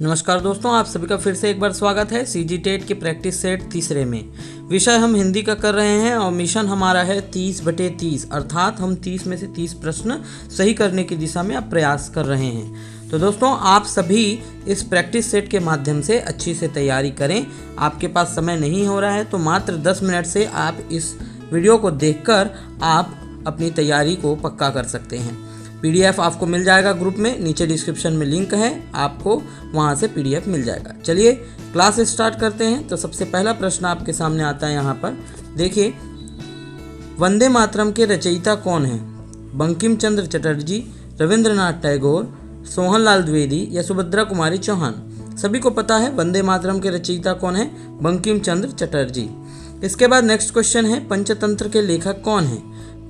नमस्कार दोस्तों, आप सभी का फिर से एक बार स्वागत है सीजी टेट के प्रैक्टिस सेट तीसरे में। विषय हम हिंदी का कर रहे हैं और मिशन हमारा है 30/30, अर्थात हम 30 में से 30 प्रश्न सही करने की दिशा में अब प्रयास कर रहे हैं। तो दोस्तों, आप सभी इस प्रैक्टिस सेट के माध्यम से अच्छी से तैयारी करें। आपके पास समय नहीं हो रहा है तो मात्र 10 मिनट से आप इस वीडियो को देखकर आप अपनी तैयारी को पक्का कर सकते हैं। पीडीएफ आपको मिल जाएगा ग्रुप में, नीचे डिस्क्रिप्शन में लिंक है, आपको वहां से पीडीएफ मिल जाएगा। चलिए क्लास स्टार्ट करते हैं। तो सबसे पहला प्रश्न आपके सामने आता है यहाँ पर, देखिए, वंदे मातरम के रचयिता कौन है? बंकिम चंद्र चटर्जी, रविंद्रनाथ टैगोर, सोहनलाल द्विवेदी या सुभद्रा कुमारी चौहान? सभी को पता है वंदे मातरम के रचयिता कौन है? बंकिम चंद्र चटर्जी। इसके बाद नेक्स्ट क्वेश्चन है, पंचतंत्र के लेखक कौन है?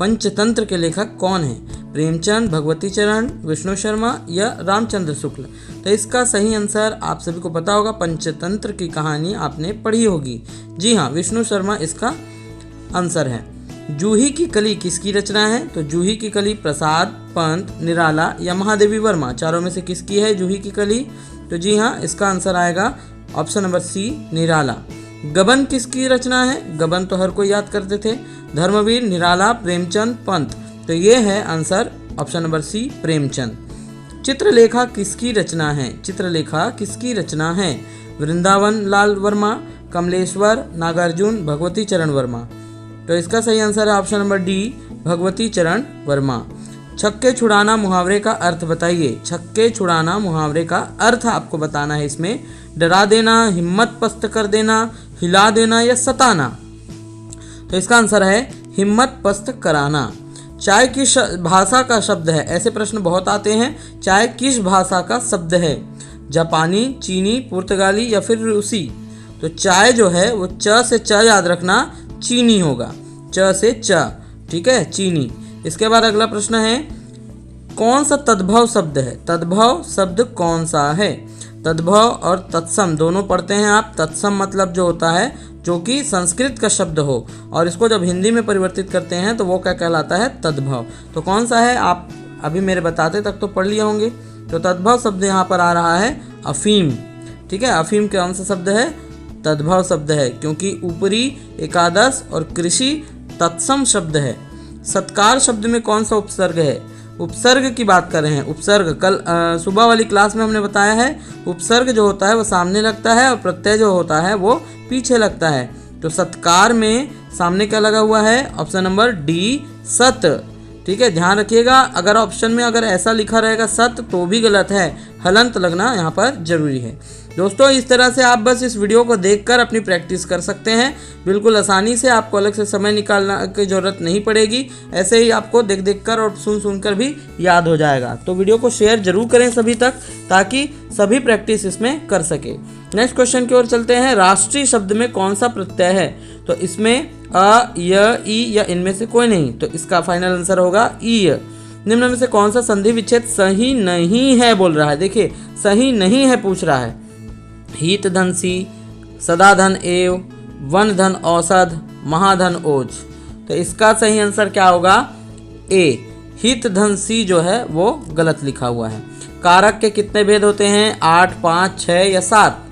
पंचतंत्र के लेखक कौन है? प्रेमचंद, भगवती चरण, विष्णु शर्मा या रामचंद्र शुक्ल? तो इसका सही आंसर आप सभी को पता होगा, पंचतंत्र की कहानी आपने पढ़ी होगी। जी हाँ, विष्णु शर्मा इसका आंसर है। जूही की कली किसकी रचना है? तो जूही की कली प्रसाद, पंत, निराला या महादेवी वर्मा, चारों में से किसकी है जूही की कली? तो जी हाँ, इसका आंसर आएगा ऑप्शन नंबर सी, निराला। गबन किसकी रचना है? गबन तो हर कोई याद करते थे। धर्मवीर, निराला, प्रेमचंद, पंत। तो ये है answer option number C, Premchand. Chitralekha किसकी रचना है? चित्रलेखा किसकी रचना है? वृंदावन लाल वर्मा, कमलेश्वर, नागार्जुन, भगवती चरण वर्मा? तो इसका सही आंसर है ऑप्शन नंबर डी, भगवती चरण वर्मा। छक्के छुड़ाना मुहावरे का अर्थ बताइए। छक्के छुड़ाना मुहावरे का अर्थ आपको बताना है इसमें। डरा देना, हिम्मत पस्त कर देना, हिला देना या सताना? तो इसका आंसर है हिम्मत पस्त कराना। चाय किस भाषा का शब्द है? ऐसे प्रश्न बहुत आते हैं। चाय किस भाषा का शब्द है? जापानी, चीनी, पुर्तगाली या फिर रूसी? तो चाय जो है वो च से च याद रखना, चीनी होगा। च से च, ठीक है, चीनी। इसके बाद अगला प्रश्न है, कौन सा तद्भव शब्द है? तद्भव शब्द कौन सा है? तद्भव और तत्सम दोनों पढ़ते हैं आप। तत्सम मतलब जो होता है जो कि संस्कृत का शब्द हो, और इसको जब हिंदी में परिवर्तित करते हैं तो वो क्या कहलाता है? तद्भव। तो कौन सा है? आप अभी मेरे बताते तक तो पढ़ लिए होंगे। तो तद्भव शब्द यहाँ पर आ रहा है अफीम, ठीक है। अफीम कौन सा शब्द है? तद्भव शब्द है, क्योंकि ऊपरी, एकादश और कृषि तत्सम शब्द है। सत्कार शब्द में कौन सा उपसर्ग है? उपसर्ग की बात कर रहे हैं। उपसर्ग कल सुबह वाली क्लास में हमने बताया है, उपसर्ग जो होता है वो सामने लगता है और प्रत्यय जो होता है वो पीछे लगता है। तो सत्कार में सामने क्या लगा हुआ है? ऑप्शन नंबर डी, सत, ठीक है, ध्यान रखिएगा। अगर ऑप्शन में अगर ऐसा लिखा रहेगा सत तो भी गलत है, हलंत लगना यहाँ पर जरूरी है। दोस्तों, इस तरह से आप बस इस वीडियो को देखकर अपनी प्रैक्टिस कर सकते हैं, बिल्कुल आसानी से। आपको अलग से समय निकालना की ज़रूरत नहीं पड़ेगी, ऐसे ही आपको देख देख कर और सुन कर भी याद हो जाएगा। तो वीडियो को शेयर जरूर करें सभी तक, ताकि सभी प्रैक्टिस इसमें कर सके। नेक्स्ट क्वेश्चन की ओर चलते हैं। राष्ट्रीय शब्द में कौन सा प्रत्यय है? तो इसमें अ, य, ई या इनमें से कोई नहीं, तो इसका फाइनल आंसर होगा ई। निम्न में से कौन सा संधि विच्छेद सही नहीं है बोल रहा है? देखिए, सही नहीं है पूछ रहा है। हित धन सी, सदा धन एव, वन धन औषध, महाधन ओज? तो इसका सही आंसर क्या होगा? ए, हित धन सी जो है वो गलत लिखा हुआ है। कारक के कितने भेद होते हैं? 8, 5, 6 या 7?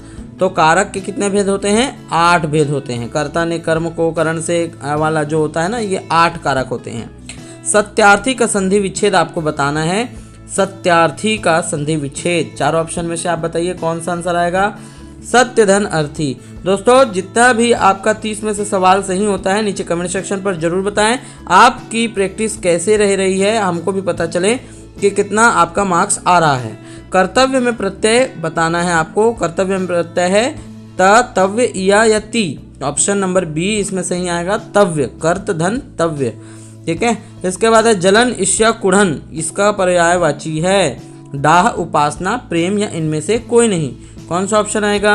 तो कारक के कितने भेद होते हैं? 8 भेद होते हैं। कर्ता ने कर्म को करण से वाला जो होता है ना, ये 8 कारक होते हैं। सत्यार्थी का संधि विच्छेद आपको बताना है। सत्यार्थी का संधि विच्छेद चारों ऑप्शन में से आप बताइए कौन सा आंसर आएगा? सत्य धन अर्थी। दोस्तों, जितना भी आपका 30 में से सवाल सही होता है नीचे कमेंट सेक्शन पर जरूर बताएं। आपकी प्रैक्टिस कैसे रह रही है, हमको भी पता चले कि कितना आपका मार्क्स आ रहा है। कर्तव्य में प्रत्यय बताना है आपको। कर्तव्य में प्रत्यय है त, तव्य, या ती? ऑप्शन नंबर बी इसमें सही आएगा, तव्य, कर्त धन तव्य, ठीक है। इसके बाद है जलन, ईर्ष्या, कुढ़न, इसका पर्यायवाची है डाह, उपासना, प्रेम या इनमें से कोई नहीं? कौन सा ऑप्शन आएगा?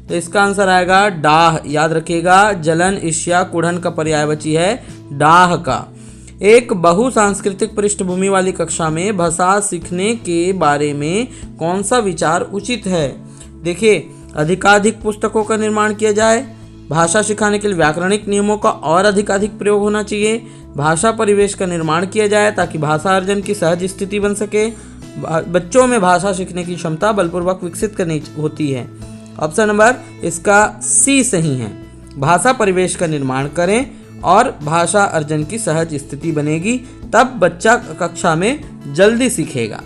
तो इसका आंसर आएगा डाह। याद रखिएगा, जलन, ईर्ष्या, कुढ़न का पर्यायवाची है डाह का। एक बहुसांस्कृतिक पृष्ठभूमि वाली कक्षा में भाषा सीखने के बारे में कौन सा विचार उचित है? देखिए, अधिकाधिक पुस्तकों का निर्माण किया जाए, भाषा सिखाने के लिए व्याकरणिक नियमों का और अधिकाधिक प्रयोग होना चाहिए, भाषा परिवेश का निर्माण किया जाए ताकि भाषा अर्जन की सहज स्थिति बन सके, बच्चों में भाषा सीखने की क्षमता बलपूर्वक विकसित करनी होती है। ऑप्शन नंबर इसका सी सही है। भाषा परिवेश का निर्माण करें और भाषा अर्जन की सहज स्थिति बनेगी, तब बच्चा कक्षा में जल्दी सीखेगा।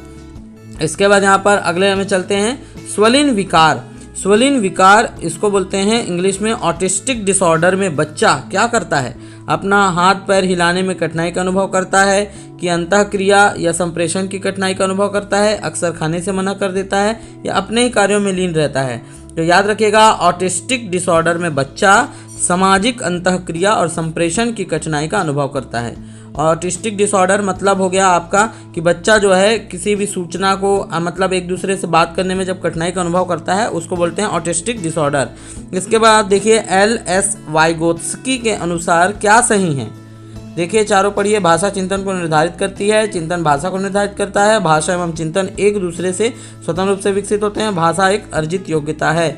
इसके बाद यहाँ पर अगले में चलते हैं, स्वलिन विकार। स्वलिन विकार इसको बोलते हैं इंग्लिश में ऑटिस्टिक डिसऑर्डर में बच्चा क्या करता है, अपना हाथ पैर हिलाने में कठिनाई का अनुभव करता है, कि अंतःक्रिया या संप्रेषण की कठिनाई का अनुभव करता है, अक्सर खाने से मना कर देता है, या अपने ही कार्यों में लीन रहता है। तो याद रखिएगा, ऑटिस्टिक डिसऑर्डर में बच्चा सामाजिक अंतःक्रिया और संप्रेषण की कठिनाई का अनुभव करता है। ऑटिस्टिक डिसऑर्डर मतलब हो गया आपका कि बच्चा जो है किसी भी सूचना को मतलब एक दूसरे से बात करने में जब कठिनाई का अनुभव करता है, उसको बोलते हैं ऑटिस्टिक डिसऑर्डर। इसके बाद देखिए, एल.एस. वाइगोत्स्की के अनुसार क्या सही है। देखिए चारों पढ़िए। भाषा चिंतन को निर्धारित करती है, चिंतन भाषा को निर्धारित करता है, भाषा एवं चिंतन एक दूसरे से स्वतंत्र रूप से विकसित होते हैं, भाषा एक अर्जित योग्यता है।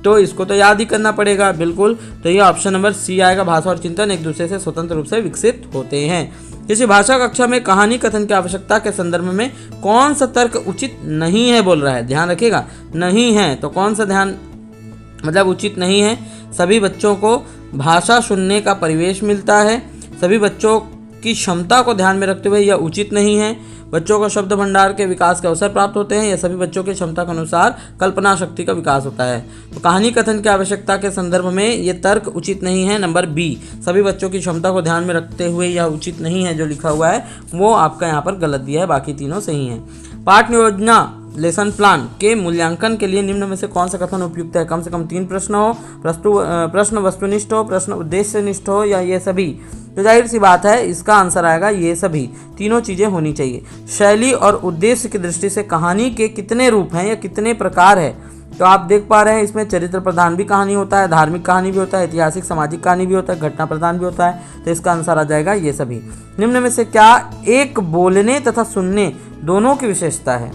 तो इसको तो याद ही करना पड़ेगा बिल्कुल। तो ये ऑप्शन नंबर सी आएगा, भाषा और चिंतन एक दूसरे से स्वतंत्र रूप से विकसित होते हैं। किसी भाषा कक्षा में कहानी कथन की आवश्यकता के संदर्भ में कौन सा तर्क उचित नहीं है बोल रहा है, ध्यान रखिएगा, नहीं है। तो कौन सा ध्यान मतलब उचित नहीं है, सभी बच्चों को भाषा सुनने का परिवेश मिलता है, सभी बच्चों की क्षमता को ध्यान में रखते हुए यह उचित नहीं है, बच्चों को शब्द भंडार के विकास के अवसर प्राप्त होते हैं, या सभी बच्चों की क्षमता के अनुसार कल्पना शक्ति का विकास होता है। तो कहानी कथन की आवश्यकता के संदर्भ में ये तर्क उचित नहीं है, नंबर बी, सभी बच्चों की क्षमता को ध्यान में रखते हुए यह उचित नहीं है जो लिखा हुआ है वो आपका यहाँ पर गलत दिया है, बाकी तीनों सही हैं। पाठ योजना लेसन प्लान के मूल्यांकन के लिए निम्न में से कौन सा कथन उपयुक्त है। कम से कम 3 प्रश्न हो, प्रश्न वस्तुनिष्ठ हो, प्रश्न उद्देश्यनिष्ठ हो, या ये सभी। तो जाहिर सी बात है इसका आंसर आएगा ये सभी, तीनों चीज़ें होनी चाहिए। शैली और उद्देश्य की दृष्टि से कहानी के कितने रूप हैं या कितने प्रकार है, तो आप देख पा रहे हैं इसमें चरित्र प्रधान भी कहानी होता है, धार्मिक कहानी भी होता है, ऐतिहासिक सामाजिक कहानी भी होता है, घटना प्रधान भी होता है। तो इसका आंसर आ जाएगा ये सभी। निम्न में से क्या एक बोलने तथा सुनने दोनों की विशेषता है।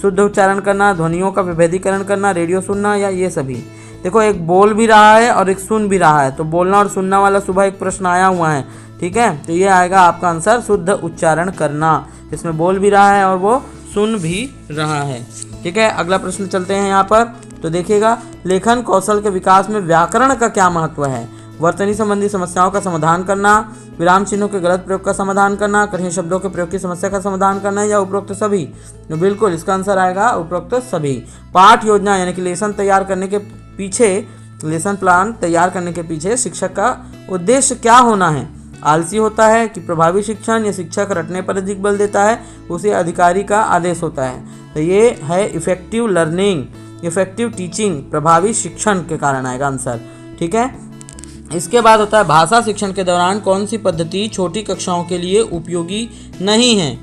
शुद्ध उच्चारण करना, ध्वनियों का विभेदीकरण करना, रेडियो सुनना, या ये सभी। देखो एक बोल भी रहा है और एक सुन भी रहा है, तो बोलना और सुनना वाला सुबह एक प्रश्न आया हुआ है, ठीक है। तो ये आएगा आपका आंसर शुद्ध उच्चारण करना, इसमें बोल भी रहा है और वो सुन भी रहा है, ठीक है। अगला प्रश्न चलते हैं यहाँ पर। तो देखिएगा, लेखन कौशल के विकास में व्याकरण का क्या महत्व है। वर्तनी संबंधी समस्याओं का समाधान करना, विराम चिन्हों के गलत प्रयोग का समाधान करना, कठिन शब्दों के प्रयोग की समस्या का समाधान करना, या उपरोक्त सभी। तो बिल्कुल इसका आंसर आएगा उपरोक्त सभी। पाठ योजना यानी कि लेसन तैयार करने के पीछे, लेसन प्लान तैयार करने के पीछे शिक्षक का उद्देश्य क्या होना है। आलसी होता है कि प्रभावी शिक्षण, या शिक्षक रटने पर अधिक बल देता है, उसे अधिकारी का आदेश होता है। तो ये है इफेक्टिव लर्निंग, इफेक्टिव टीचिंग, प्रभावी शिक्षण के कारण आएगा आंसर, ठीक है। इसके बाद होता है भाषा शिक्षण के दौरान कौन सी पद्धति छोटी कक्षाओं के लिए उपयोगी नहीं है।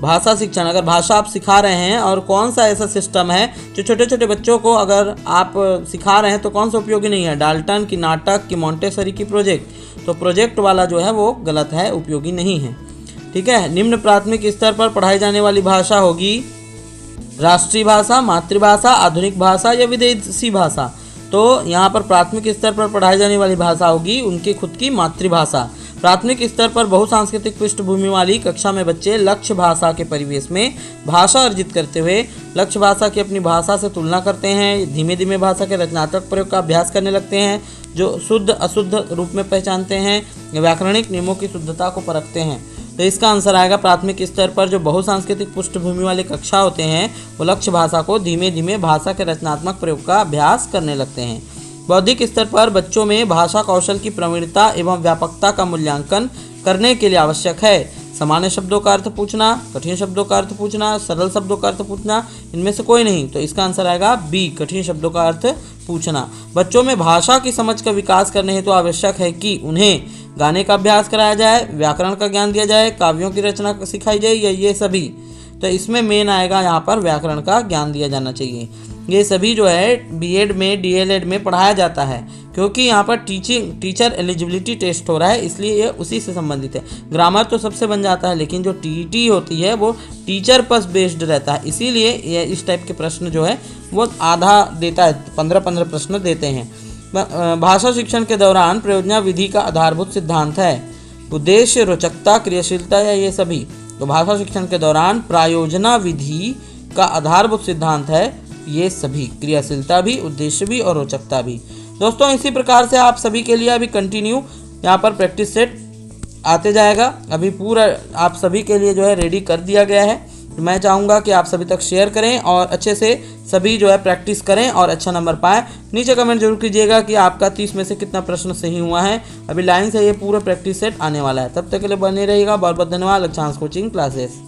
भाषा शिक्षण, अगर भाषा आप सिखा रहे हैं और कौन सा ऐसा सिस्टम है जो छोटे छोटे बच्चों को अगर आप सिखा रहे हैं तो कौन सा उपयोगी नहीं है। डाल्टन की, नाटक की, मॉन्टेसरी की, प्रोजेक्ट। तो प्रोजेक्ट वाला जो है वो गलत है, उपयोगी नहीं है, ठीक है। निम्न प्राथमिक स्तर पर पढ़ाई जाने वाली भाषा होगी राष्ट्रीय भाषा, मातृभाषा, आधुनिक भाषा, या विदेशी भाषा। तो यहाँ पर प्राथमिक स्तर पर पढ़ाई जाने वाली भाषा होगी उनकी खुद की मातृभाषा। प्राथमिक स्तर पर बहुसांस्कृतिक पृष्ठभूमि वाली कक्षा में बच्चे लक्ष्य भाषा के परिवेश में भाषा अर्जित करते हुए लक्ष्य भाषा की अपनी भाषा से तुलना करते हैं, धीमे धीमे भाषा के रचनात्मक प्रयोग का अभ्यास करने लगते हैं, जो शुद्ध अशुद्ध रूप में पहचानते हैं, व्याकरणिक नियमों की शुद्धता को परखते हैं। तो इसका आंसर आएगा प्राथमिक स्तर पर जो बहुसांस्कृतिक पृष्ठभूमि वाले कक्षा होते हैं वो लक्ष्य भाषा को धीमे धीमे भाषा के रचनात्मक प्रयोग का अभ्यास करने लगते हैं। बौद्धिक स्तर पर बच्चों में भाषा कौशल की प्रवीणता एवं व्यापकता का मूल्यांकन करने के लिए आवश्यक है सामान्य शब्दों का अर्थ पूछना, कठिन शब्दों का अर्थ पूछना, सरल शब्दों का अर्थ पूछना, इनमें से कोई नहीं। तो इसका आंसर आएगा बी, कठिन शब्दों का अर्थ पूछना। बच्चों में भाषा की समझ का विकास करने हेतु आवश्यक है कि उन्हें गाने का अभ्यास कराया जाए, व्याकरण का ज्ञान दिया जाए, काव्यों की रचना सिखाई जाए, या ये सभी। तो इसमें मेन आएगा यहाँ पर व्याकरण का ज्ञान दिया जाना चाहिए। ये सभी जो है बीएड में, डीएलएड में पढ़ाया जाता है, क्योंकि यहाँ पर टीचर एलिजिबिलिटी टेस्ट हो रहा है, इसलिए ये उसी से संबंधित है। ग्रामर तो सबसे बन जाता है, लेकिन जो टीईटी होती है वो टीचर पर बेस्ड रहता है, इसीलिए ये इस टाइप के प्रश्न जो है वो आधा देता है, 15-15 प्रश्न देते हैं। भाषा शिक्षण के दौरान प्रयोजना विधि का आधारभूत सिद्धांत है उद्देश्य, रोचकता, क्रियाशीलता, या ये सभी। तो भाषा शिक्षण के दौरान प्रायोजना विधि का आधारभूत सिद्धांत है ये सभी, क्रियाशीलता भी, उद्देश्य भी और रोचकता भी। दोस्तों इसी प्रकार से आप सभी के लिए अभी कंटिन्यू यहाँ पर प्रैक्टिस सेट आते जाएगा। अभी पूरा आप सभी के लिए जो है रेडी कर दिया गया है। मैं चाहूँगा कि आप सभी तक शेयर करें और अच्छे से सभी जो है प्रैक्टिस करें और अच्छा नंबर पाएँ। नीचे कमेंट जरूर कीजिएगा कि आपका 30 में से कितना प्रश्न सही हुआ है। अभी लाइन से ये पूरा प्रैक्टिस सेट आने वाला है। तब तक के लिए बने रहिएगा। बहुत बहुत धन्यवाद लक्ष्यांश कोचिंग क्लासेस।